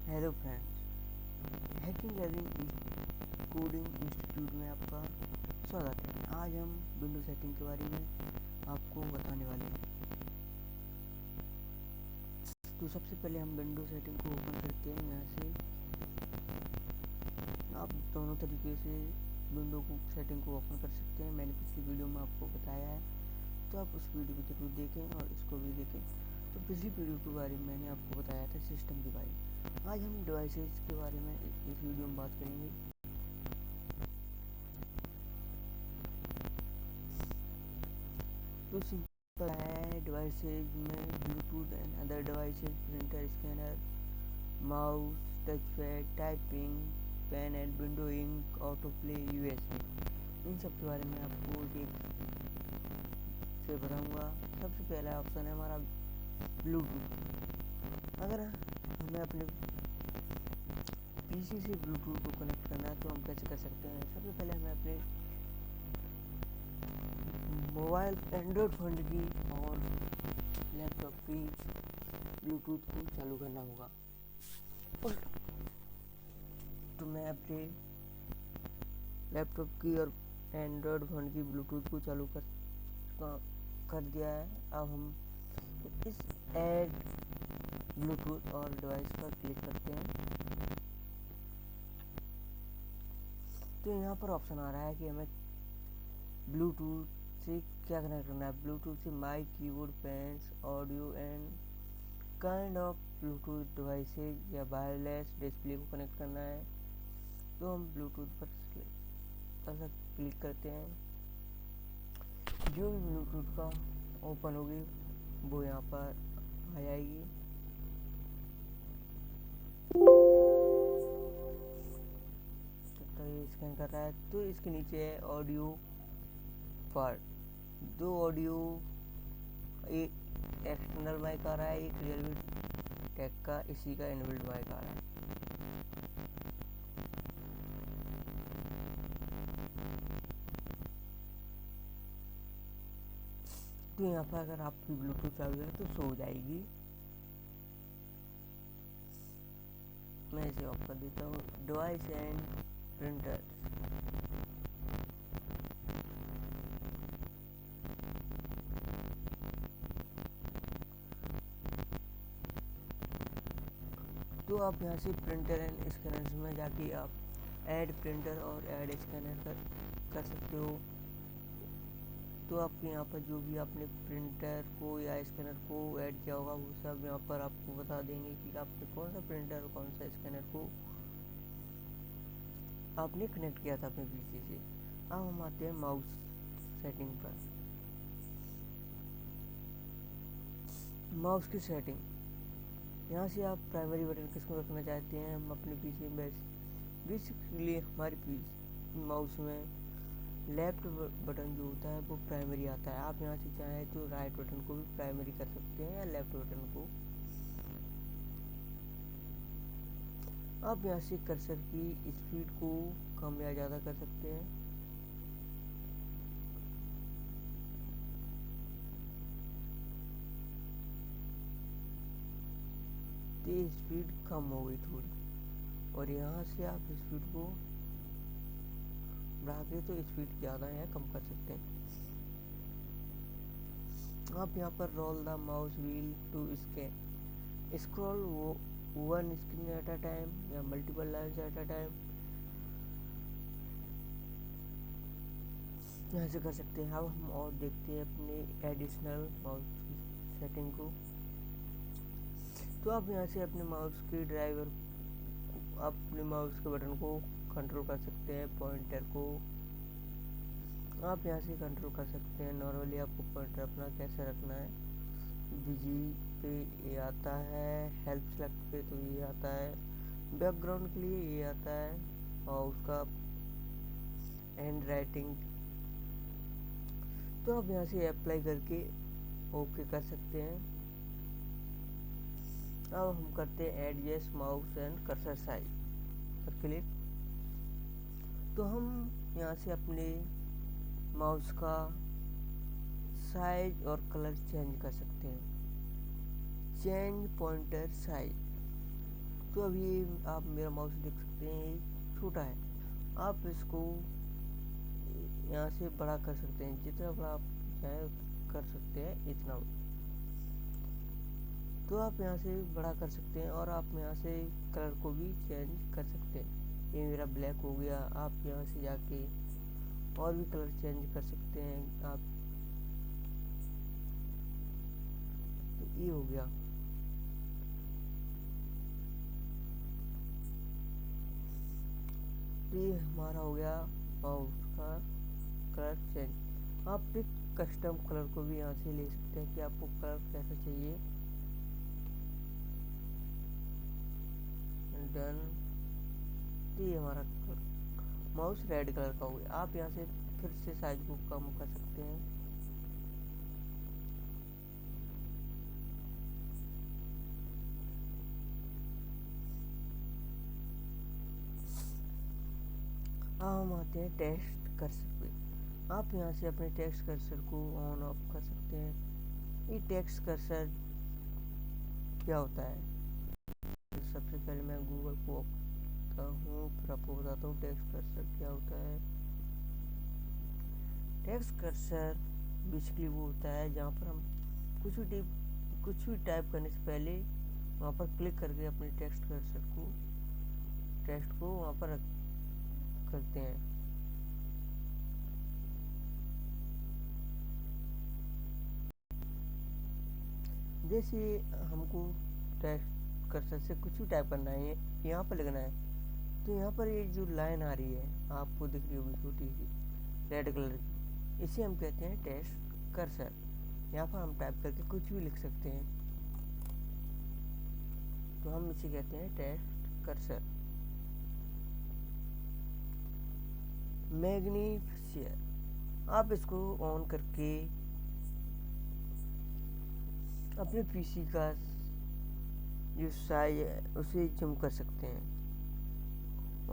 Hello friends, hacking learning coding institute में आपका स्वागत है। आज हम विंडो सेटिंग के बारे में आपको बताने वाले हैं। तो सबसे पहले हम विंडो सेटिंग को ओपन करते हैं। यहाँ से आप दोनों तरीके से विंडो को सेटिंग को ओपन कर सकते हैं। मैंने पिछली वीडियो में आपको बताया है, तो आप उस वीडियो को जरूर देखें और इसको भी देखें। तो पिछली वीडियो के बारे में मैंने आपको बताया था सिस्टम के बारे में। आज हम डिवाइसेस के बारे में इस वीडियो में बात करेंगे। तो सिंपल है, डिवाइसेज में Bluetooth and other devices, printer, scanner, mouse, touch pad, typing, pen and window ink, auto play, USB, इन सब के बारे में आपको एक से बताऊंगा। सबसे पहला ऑप्शन है हमारा ब्लूटूथ। अगर हमें अपने पीसी से ब्लूटूथ को कनेक्ट करना है तो हम कैसे कर सकते हैं। सबसे पहले हमें अपने मोबाइल एंड्रॉयड फ़ोन की और लैपटॉप की ब्लूटूथ को चालू करना होगा। तो मैं अपने लैपटॉप की और एंड्रॉयड फ़ोन की ब्लूटूथ को चालू कर दिया है। अब हम इस ऐड ब्लूटूथ और डिवाइस पर क्लिक करते हैं। तो यहाँ पर ऑप्शन आ रहा है कि हमें ब्लूटूथ से क्या कनेक्ट करना है। ब्लूटूथ से mic, keyboard, pens, audio and kind of Bluetooth devices या वायरलेस डिस्प्ले को कनेक्ट करना है। तो हम ब्लूटूथ पर क्लिक करते हैं। जो भी ब्लूटूथ का ओपन होगी वो यहाँ पर आ जाएगी। तो ये स्कैन कर रहा है। तो इसके नीचे है ऑडियो पार्ट। दो ऑडियो, एक एक्सटर्नल माइक आ रहा है, एक रियल टेक का इसी का इनबिल्ट माइक आ रहा है। तो यहाँ पर अगर आपकी ब्लूटूथ चालू है तो शो हो जाएगी। मैं इसे ऑफ कर देता हूँ। Device and printer. तो आप यहाँ से प्रिंटर एंड स्कैनर में जाके आप ऐड प्रिंटर और ऐड स्कैनर कर सकते हो। तो आपके यहाँ पर जो भी आपने प्रिंटर को या स्कैनर को ऐड किया होगा वो सब यहाँ पर आपको बता देंगे कि आपने कौन सा प्रिंटर और कौन सा स्कैनर को आपने कनेक्ट किया था अपने पीसी से। अब हम आते हैं माउस सेटिंग पर। माउस की सेटिंग, यहाँ से आप प्राइमरी बटन किसको रखना चाहते हैं। हम अपने पीसी में बेसिकली हमारे पीसी माउस में लेफ्ट बटन जो होता है वो प्राइमरी आता है। आप यहाँ से चाहें तो राइट बटन को भी प्राइमरी कर सकते हैं या लेफ्ट बटन को। आप यहाँ से कर्सर की स्पीड को कम या ज़्यादा कर सकते हैं। तो स्पीड कम हो गई थोड़ी, और यहाँ से आप स्पीड को बढ़ा के तो स्पीड ज़्यादा या कम कर सकते हैं। आप यहाँ पर roll the mouse wheel to scroll one screen at a time या multiple lines at a time यहाँ से कर सकते हैं। अब हम और देखते हैं अपने एडिशनल माउस की सेटिंग को। तो आप यहाँ से अपने माउस के ड्राइवर, अपने माउस के बटन को कंट्रोल कर सकते हैं। पॉइंटर को आप यहाँ से कंट्रोल कर सकते हैं। नॉर्मली आपको पॉइंटर अपना कैसे रखना है। बिजी पे ये आता है, हेल्प सेलेक्ट पे तो ये आता है, बैकग्राउंड के लिए ये आता है, और उसका हैंड राइटिंग। तो आप यहाँ से अप्लाई करके ओके कर सकते हैं। अब हम करते हैं adjust mouse and cursor size पर क्लिक। तो हम यहाँ से अपने माउस का साइज और कलर चेंज कर सकते हैं। Change pointer size. तो अभी आप मेरा माउस देख सकते हैं, छोटा है। आप इसको यहाँ से बड़ा कर सकते हैं, जितना बड़ा आप चाहें कर सकते हैं, इतना। तो आप यहाँ से बड़ा कर सकते हैं और आप यहाँ से कलर को भी चेंज कर सकते हैं। ये मेरा ब्लैक हो गया, आप यहाँ से जाके और भी कलर चेंज कर सकते हैं आप। तो ये हो गया। तो ये हमारा हो गया माउस का कलर चेंज। आप एक कस्टम कलर को भी यहाँ से ले सकते हैं कि आपको कलर कैसा चाहिए। डन। तो ये हमारा माउस रेड कलर का हो गया। आप यहाँ से फिर से साइज को कम कर सकते हैं। हम आते हैं टेक्स्ट कर्सर पे। आप यहाँ से अपने टेक्स्ट कर्सर को ऑन ऑफ कर सकते हैं। ये टेक्स्ट कर्सर क्या होता है, सबसे पहले मैं गूगल को ओपन हूँ, फिर आपको बताता हूँ टेक्स्ट कर्सर क्या होता है। टेक्स्ट कर्सर बेसिकली वो होता है जहाँ पर हम कुछ भी टाइप करने से पहले वहाँ पर क्लिक करके अपने टेक्स्ट को वहाँ पर करते हैं। जैसे हमको टेक्स्ट कर्सर से कुछ भी टाइप करना है, यहाँ पर लिखना है, तो यहाँ पर ये जो लाइन आ रही है आपको दिख रही होगी छोटी सी रेड कलर की, इसे हम कहते हैं टेक्स्ट कर्सर। यहाँ पर हम टाइप करके कुछ भी लिख सकते हैं, तो हम इसे कहते हैं टेक्स्ट कर्सर। मैग्नीफिशियर, आप इसको ऑन करके अपने पीसी का जो साइज है उसे जूम कर सकते हैं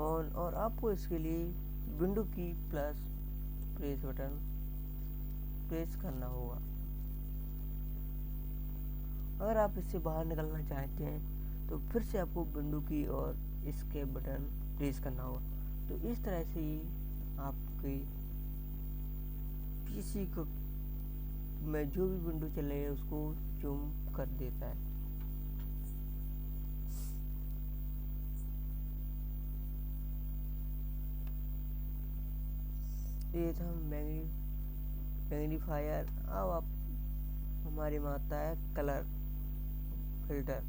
ऑन। और आपको इसके लिए विंडो की प्लस प्रेस बटन प्रेस करना होगा। अगर आप इससे बाहर निकलना चाहते हैं तो फिर से आपको विंडो की और इसके बटन प्रेस करना होगा। तो इस तरह से ही आपके पीसी को में जो भी विंडो चल रही है उसको जूम कर देता है। ये था मैग्नीफायर। अब आप हमारे में आता है कलर फिल्टर।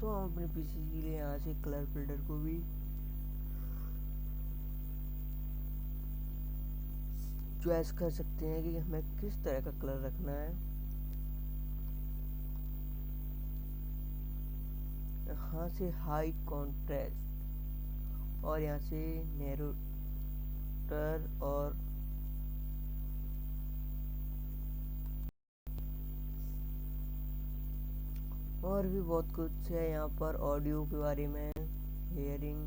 तो हम अपने पीसी के लिए यहाँ से कलर फिल्टर को भी चॉइस कर सकते हैं कि हमें किस तरह का कलर रखना है। यहाँ से हाई कॉन्ट्रास्ट और यहाँ से नैरोटर और भी बहुत कुछ है। यहाँ पर ऑडियो के बारे में हेयरिंग,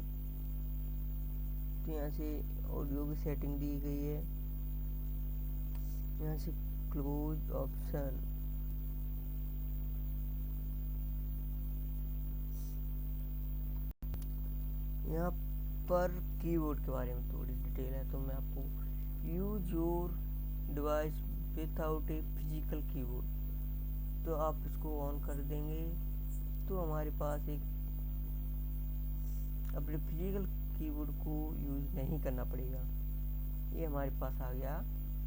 तो यहाँ से ऑडियो की सेटिंग दी गई है। यहाँ से क्लोज ऑप्शन, यहाँ पर कीबोर्ड के बारे में थोड़ी डिटेल है, तो मैं आपको use your device without a physical keyboard, तो आप इसको ऑन कर देंगे तो हमारे पास एक अपने फिजिकल कीबोर्ड को यूज नहीं करना पड़ेगा। ये हमारे पास आ गया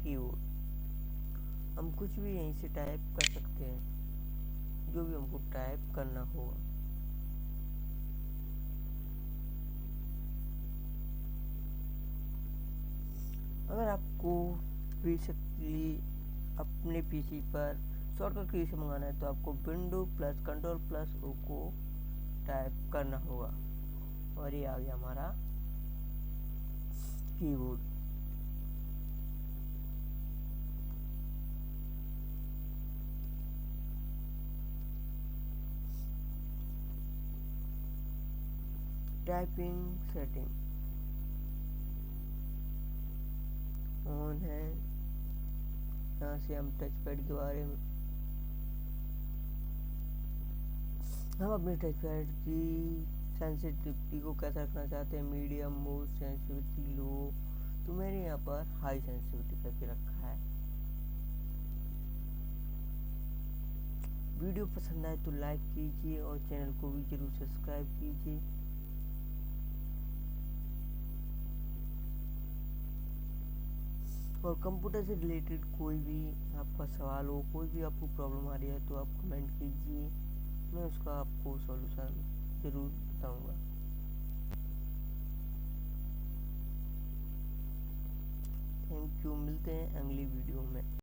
कीबोर्ड। हम कुछ भी यहीं से टाइप कर सकते हैं, जो भी हमको टाइप करना होगा। अगर आपको बेसिकली अपने पीसी पर शॉर्टकट की से मंगाना है तो आपको window plus control plus O को टाइप करना होगा और ये आ गया हमारा कीबोर्ड। टाइपिंग सेटिंग ऑन है। यहाँ से हम टच पैड के बारे में हम अपने टच पैड की सेंसिटिविटी को कैसा रखना चाहते हैं, मीडियम, मोस्ट सेंसिटिविटी, लो। तो मैंने यहाँ पर हाई सेंसिटिविटी करके रखा है। वीडियो पसंद आए तो लाइक कीजिए और चैनल को भी जरूर सब्सक्राइब कीजिए। और कंप्यूटर से रिलेटेड कोई भी आपका सवाल हो, कोई भी आपको प्रॉब्लम आ रही है, तो आप कमेंट कीजिए, मैं उसका आपको सॉल्यूशन ज़रूर बताऊंगा। थैंक यू, मिलते हैं अगली वीडियो में।